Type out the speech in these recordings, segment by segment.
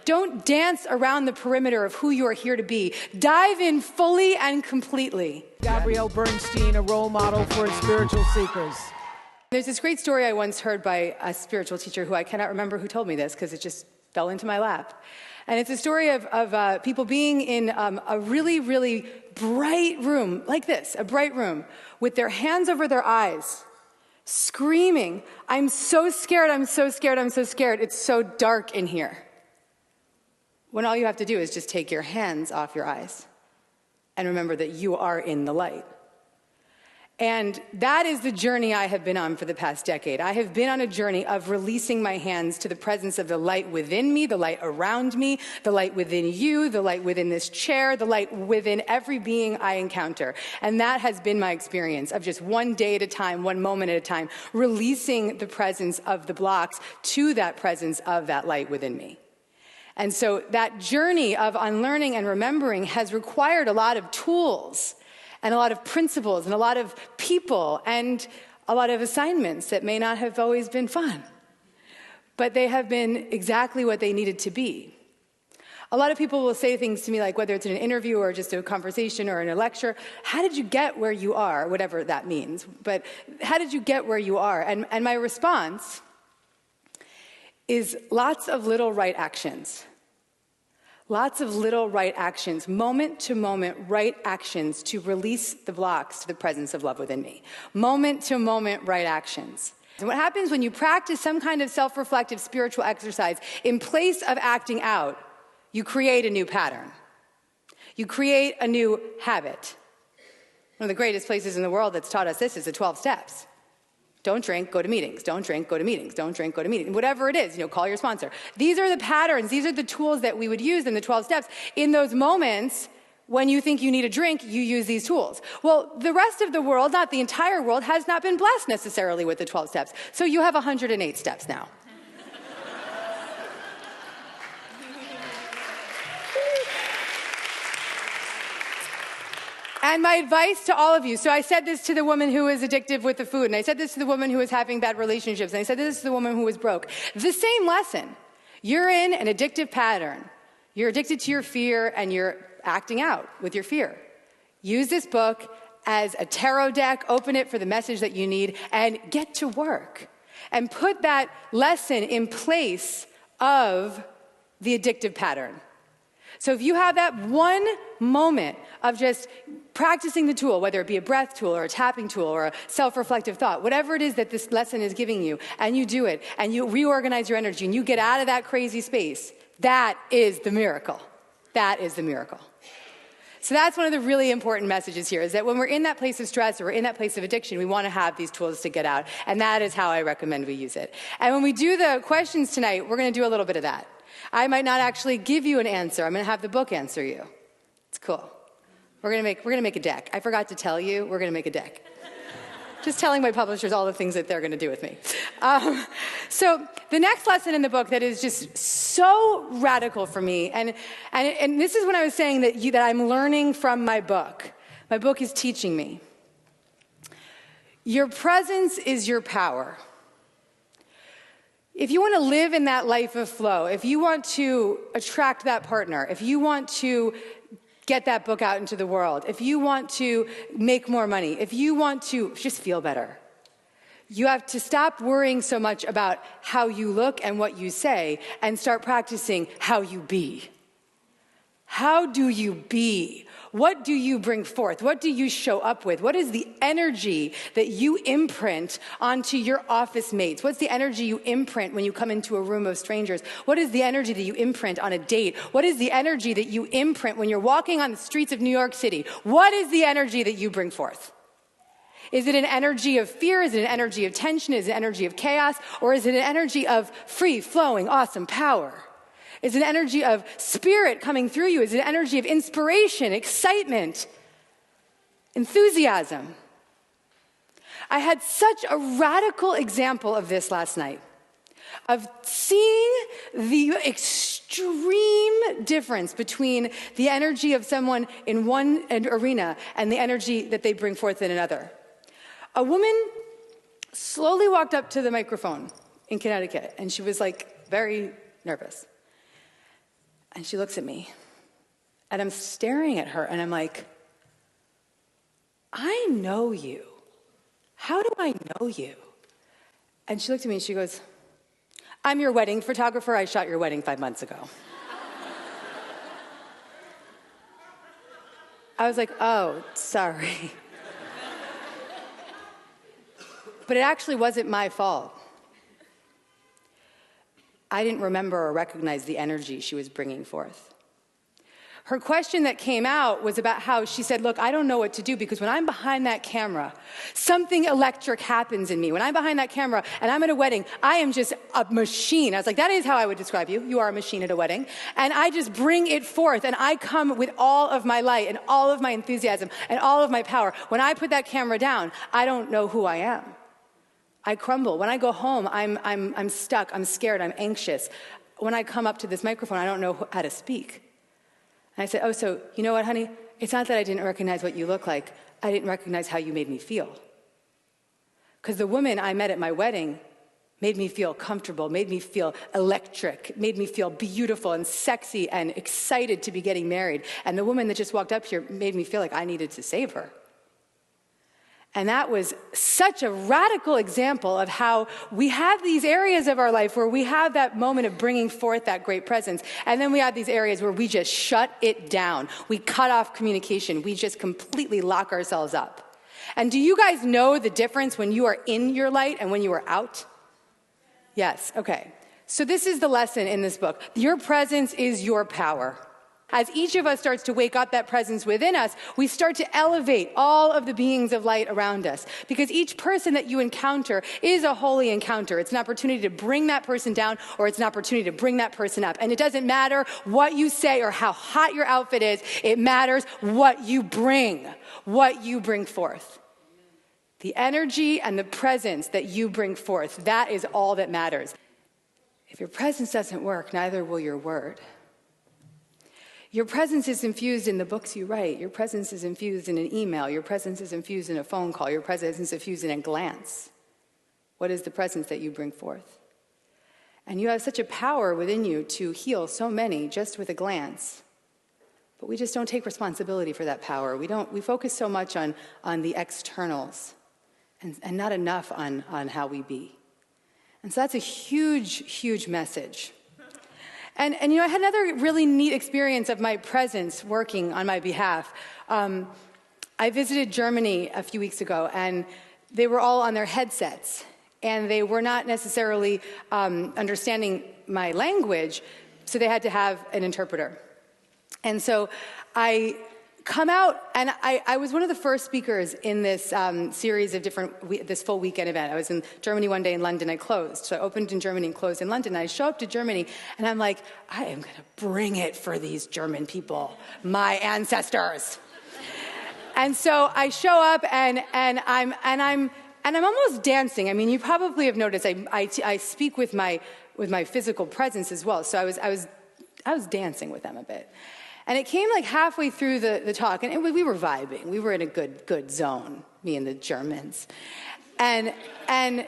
Don't dance around the perimeter of who you are here to be. Dive in fully and completely. Gabrielle Bernstein, a role model for spiritual seekers. There's this great story I once heard by a spiritual teacher who I cannot remember who told me this because it just fell into my lap. And it's a story of people being in a really, really bright room, like this, a bright room, with their hands over their eyes, screaming, "I'm so scared, I'm so scared, I'm so scared. It's so dark in here." When all you have to do is just take your hands off your eyes and remember that you are in the light. And that is the journey I have been on for the past decade. I have been on a journey of releasing my hands to the presence of the light within me, the light around me, the light within you, the light within this chair, the light within every being I encounter. And that has been my experience of just one day at a time, one moment at a time, releasing the presence of the blocks to that presence of that light within me. And so that journey of unlearning and remembering has required a lot of tools and a lot of principles and a lot of people and a lot of assignments that may not have always been fun. But they have been exactly what they needed to be. A lot of people will say things to me like, whether it's in an interview or just a conversation or in a lecture, how did you get where you are, whatever that means. But how did you get where you are? And my response is lots of little right actions. Lots of little right actions, moment to moment right actions to release the blocks to the presence of love within me. Moment to moment right actions. And what happens when you practice some kind of self-reflective spiritual exercise, in place of acting out, you create a new pattern. You create a new habit. One of the greatest places in the world that's taught us this is the 12 steps. Don't drink, go to meetings. Don't drink, go to meetings. Don't drink, go to meetings. Whatever it is, call your sponsor. These are the patterns. These are the tools that we would use in the 12 steps. In those moments when you think you need a drink, you use these tools. Well, the rest of the world, not the entire world, has not been blessed necessarily with the 12 steps. So you have 108 steps now. And my advice to all of you, so I said this to the woman who was addictive with the food, and I said this to the woman who was having bad relationships, and I said this to the woman who was broke. The same lesson. You're in an addictive pattern. You're addicted to your fear, and you're acting out with your fear. Use this book as a tarot deck, open it for the message that you need, and get to work. And put that lesson in place of the addictive pattern. So if you have that one moment of just practicing the tool, whether it be a breath tool or a tapping tool or a self-reflective thought, whatever it is that this lesson is giving you, and you do it, and you reorganize your energy, and you get out of that crazy space, that is the miracle. That is the miracle. So that's one of the really important messages here, is that when we're in that place of stress or we're in that place of addiction, we want to have these tools to get out, and that is how I recommend we use it. And when we do the questions tonight, we're going to do a little bit of that. I might not actually give you an answer. I'm going to have the book answer you. It's cool. We're going to make a deck. I forgot to tell you, we're going to make a deck. Just telling my publishers all the things that they're going to do with me. So the next lesson in the book that is just so radical for me, and this is when I was saying that I'm learning from my book. My book is teaching me. Your presence is your power. If you want to live in that life of flow, if you want to attract that partner, if you want to get that book out into the world, if you want to make more money, if you want to just feel better, you have to stop worrying so much about how you look and what you say and start practicing how you be. How do you be? What do you bring forth? What do you show up with? What is the energy that you imprint onto your office mates? What's the energy you imprint when you come into a room of strangers? What is the energy that you imprint on a date? What is the energy that you imprint when you're walking on the streets of New York City? What is the energy that you bring forth? Is it an energy of fear? Is it an energy of tension? Is it an energy of chaos? Or is it an energy of free, flowing, awesome power? Is it an energy of spirit coming through you? Is it an energy of inspiration, excitement, enthusiasm? I had such a radical example of this last night, of seeing the extreme difference between the energy of someone in one arena and the energy that they bring forth in another. A woman slowly walked up to the microphone in Connecticut, and she was very nervous. And she looks at me, and I'm staring at her, and I'm like, I know you. How do I know you? And she looked at me and she goes, I'm your wedding photographer. I shot your wedding 5 months ago. I was like, oh, sorry. But it actually wasn't my fault. I didn't remember or recognize the energy she was bringing forth. Her question that came out was about how she said, look, I don't know what to do because when I'm behind that camera, something electric happens in me. When I'm behind that camera and I'm at a wedding, I am just a machine. I was like, that is how I would describe you. You are a machine at a wedding. And I just bring it forth and I come with all of my light and all of my enthusiasm and all of my power. When I put that camera down, I don't know who I am. I crumble. When I go home, I'm stuck, I'm scared, I'm anxious. When I come up to this microphone, I don't know how to speak. And I said, oh, so you know what, honey? It's not that I didn't recognize what you look like. I didn't recognize how you made me feel. Because the woman I met at my wedding made me feel comfortable, made me feel electric, made me feel beautiful and sexy and excited to be getting married. And the woman that just walked up here made me feel like I needed to save her. And that was such a radical example of how we have these areas of our life where we have that moment of bringing forth that great presence. And then we have these areas where we just shut it down. We cut off communication. We just completely lock ourselves up. And do you guys know the difference when you are in your light and when you are out? Yes, okay. So this is the lesson in this book. Your presence is your power. As each of us starts to wake up that presence within us, we start to elevate all of the beings of light around us. Because each person that you encounter is a holy encounter. It's an opportunity to bring that person down, or it's an opportunity to bring that person up. And it doesn't matter what you say or how hot your outfit is. It matters what you bring forth. The energy and the presence that you bring forth, that is all that matters. If your presence doesn't work, neither will your word. Your presence is infused in the books you write. Your presence is infused in an email. Your presence is infused in a phone call. Your presence is infused in a glance. What is the presence that you bring forth? And you have such a power within you to heal so many just with a glance. But we just don't take responsibility for that power. We focus so much on the externals and not enough on how we be. And so that's a huge, huge message. And you know, I had another really neat experience of my presence working on my behalf. I visited Germany a few weeks ago, and they were all on their headsets, and they were not necessarily understanding my language, so they had to have an interpreter. And so I come out, and I was one of the first speakers in this series of this full weekend event. I was in Germany one day, in London I closed. So I opened in Germany and closed in London. And I show up to Germany, and I'm like, I am going to bring it for these German people, my ancestors. And so I show up, and I'm almost dancing. I mean, you probably have noticed I speak with my physical presence as well. So I was dancing with them a bit. And it came like halfway through the talk, and we were vibing. We were in a good zone, me and the Germans. And I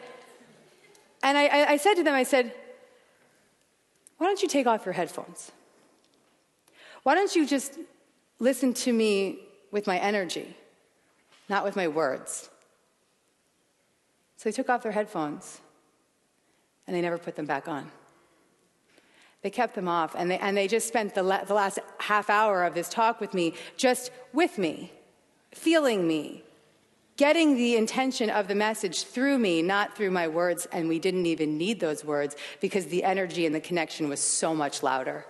said to them, I said, why don't you take off your headphones? Why don't you just listen to me with my energy, not with my words? So they took off their headphones, and they never put them back on. They kept them off, and they just spent the last half hour of this talk with me, just with me, feeling me, getting the intention of the message through me, not through my words, and we didn't even need those words because the energy and the connection was so much louder.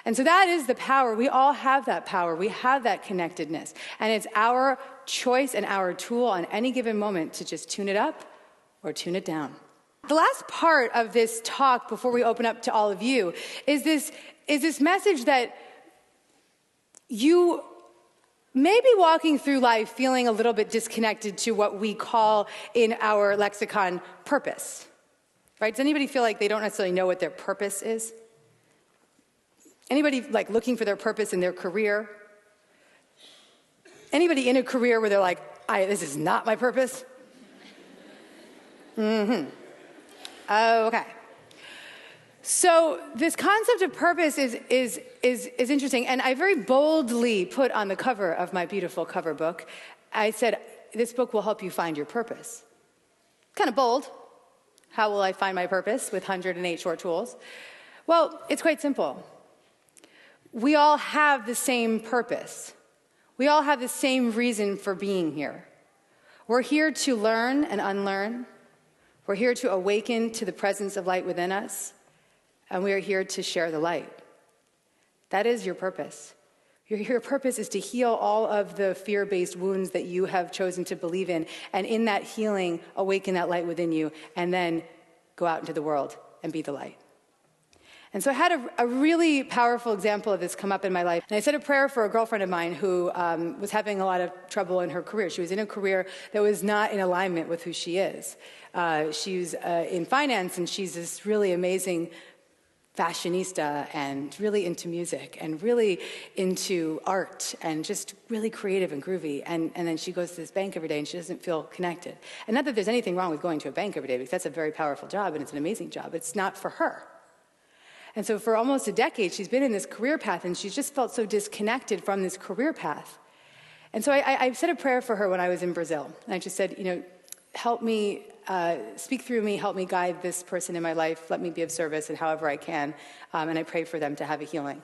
And so that is the power. We all have that power. We have that connectedness, and it's our choice and our tool on any given moment to just tune it up or tune it down. The last part of this talk before we open up to all of you is this message that you may be walking through life feeling a little bit disconnected to what we call in our lexicon purpose. Right? Does anybody feel like they don't necessarily know what their purpose is? Anybody like looking for their purpose in their career? Anybody in a career where they're like, this is not my purpose? Mm-hmm. Okay. So this concept of purpose is interesting, and I very boldly put on the cover of my beautiful cover book, I said, this book will help you find your purpose. Kind of bold. How will I find my purpose with 108 short tools? Well, it's quite simple. We all have the same purpose. We all have the same reason for being here. We're here to learn and unlearn. We're here to awaken to the presence of light within us. And we are here to share the light. That is your purpose. Your purpose is to heal all of the fear-based wounds that you have chosen to believe in, and in that healing, awaken that light within you, and then go out into the world and be the light. And so I had a really powerful example of this come up in my life. And I said a prayer for a girlfriend of mine who was having a lot of trouble in her career. She was in a career that was not in alignment with who she is. She was in finance, and she's this really amazing fashionista and really into music and really into art and just really creative and groovy. And then she goes to this bank every day and she doesn't feel connected. And not that there's anything wrong with going to a bank every day, because that's a very powerful job and it's an amazing job. It's not for her. And so for almost a decade, she's been in this career path and she's just felt so disconnected from this career path. And so I said a prayer for her when I was in Brazil. And I just said, help me, speak through me, help me guide this person in my life, let me be of service in however I can, and I pray for them to have a healing.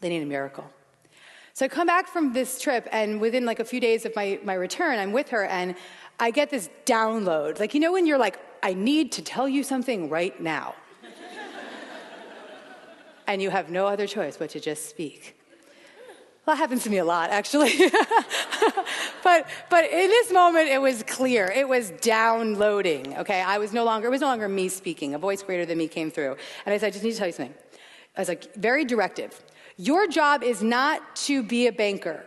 They need a miracle. So I come back from this trip, and within like a few days of my return, I'm with her, and I get this download. Like, when you're like, I need to tell you something right now. And you have no other choice but to just speak. Well, that happens to me a lot, actually. but in this moment, it was clear. It was downloading, okay? It was no longer me speaking. A voice greater than me came through. And I said, I just need to tell you something. I was like, very directive. Your job is not to be a banker.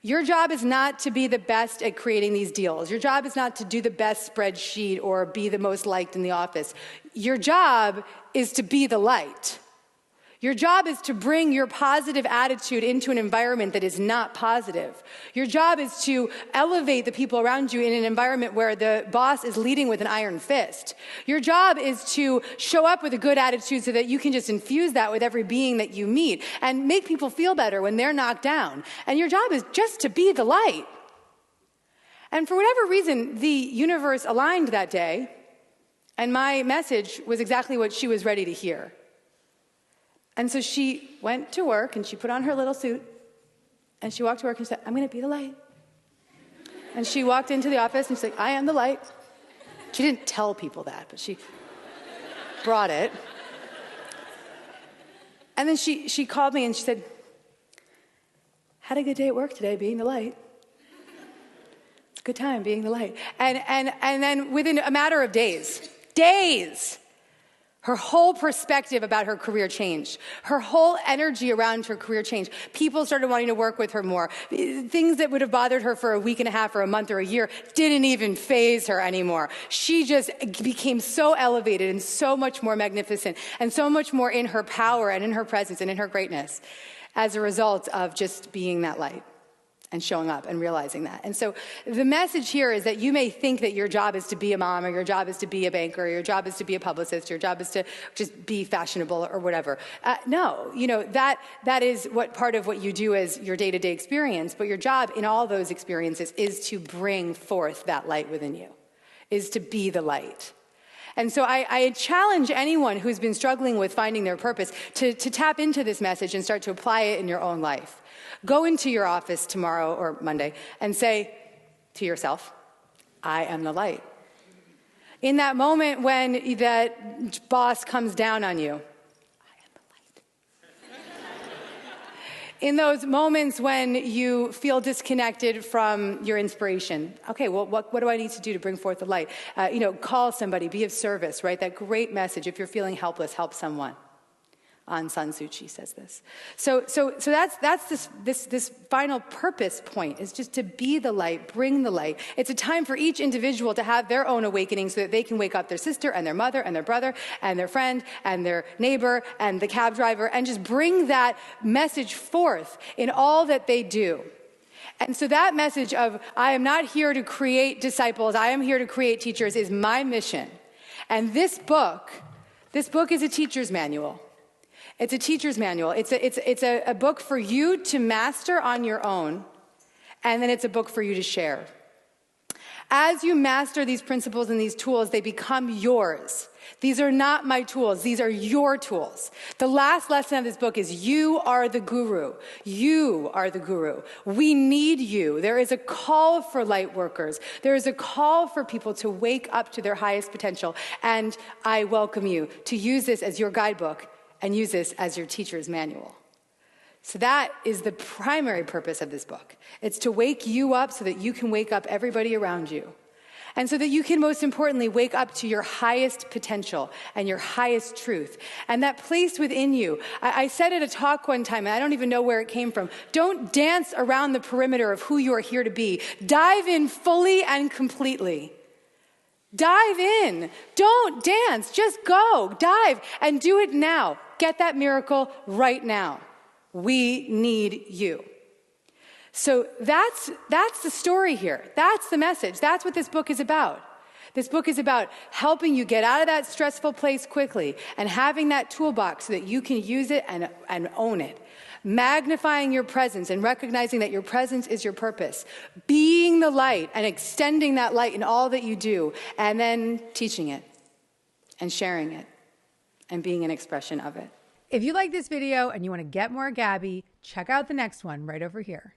Your job is not to be the best at creating these deals. Your job is not to do the best spreadsheet or be the most liked in the office. Your job is to be the light. Your job is to bring your positive attitude into an environment that is not positive. Your job is to elevate the people around you in an environment where the boss is leading with an iron fist. Your job is to show up with a good attitude so that you can just infuse that with every being that you meet and make people feel better when they're knocked down. And your job is just to be the light. And for whatever reason, the universe aligned that day, and my message was exactly what she was ready to hear. And so she went to work, and she put on her little suit, and she walked to work and said, I'm going to be the light. And she walked into the office, and she's like, I am the light. She didn't tell people that, but she brought it. And then she called me, and she said, had a good day at work today, being the light. It's a good time being the light. And then within a matter of days, her whole perspective about her career changed. Her whole energy around her career changed. People started wanting to work with her more. Things that would have bothered her for a week and a half or a month or a year didn't even faze her anymore. She just became so elevated and so much more magnificent and so much more in her power and in her presence and in her greatness as a result of just being that light and showing up and realizing that. And so the message here is that you may think that your job is to be a mom, or your job is to be a banker, or your job is to be a publicist, or your job is to just be fashionable or whatever. No, that is what part of what you do as your day-to-day experience, but your job in all those experiences is to bring forth that light within you, is to be the light. And so I challenge anyone who's been struggling with finding their purpose to tap into this message and start to apply it in your own life. Go into your office tomorrow or Monday and say to yourself, I am the light. In that moment when that boss comes down on you, I am the light. In those moments when you feel disconnected from your inspiration, okay, well, what do I need to do to bring forth the light? Call somebody, be of service, right? That great message. If you're feeling helpless, help someone. On Sun Tzu Chi says this. So that's this final purpose point, is just to be the light, bring the light. It's a time for each individual to have their own awakening so that they can wake up their sister and their mother and their brother and their friend and their neighbor and the cab driver and just bring that message forth in all that they do. And so that message of, I am not here to create disciples, I am here to create teachers, is my mission. And this book, This book is a teacher's manual. It's a teacher's manual. It's a book for you to master on your own, and then it's a book for you to share. As you master these principles and these tools, they become yours. These are not my tools. These are your tools. The last lesson of this book is you are the guru. You are the guru. We need you. There is a call for light workers. There is a call for people to wake up to their highest potential. And I welcome you to use this as your guidebook and use this as your teacher's manual. So that is the primary purpose of this book. It's to wake you up so that you can wake up everybody around you. And so that you can, most importantly, wake up to your highest potential and your highest truth. And that place within you. I said at a talk one time, and I don't even know where it came from, don't dance around the perimeter of who you are here to be. Dive in fully and completely. Dive in. Don't dance. Just go. Dive and do it now. Get that miracle right now. We need you. So that's the story here. That's the message. That's what this book is about. This book is about helping you get out of that stressful place quickly and having that toolbox so that you can use it and own it. Magnifying your presence and recognizing that your presence is your purpose. Being the light and extending that light in all that you do, and then teaching it and sharing it and being an expression of it. If you like this video and you want to get more Gabby, check out the next one right over here.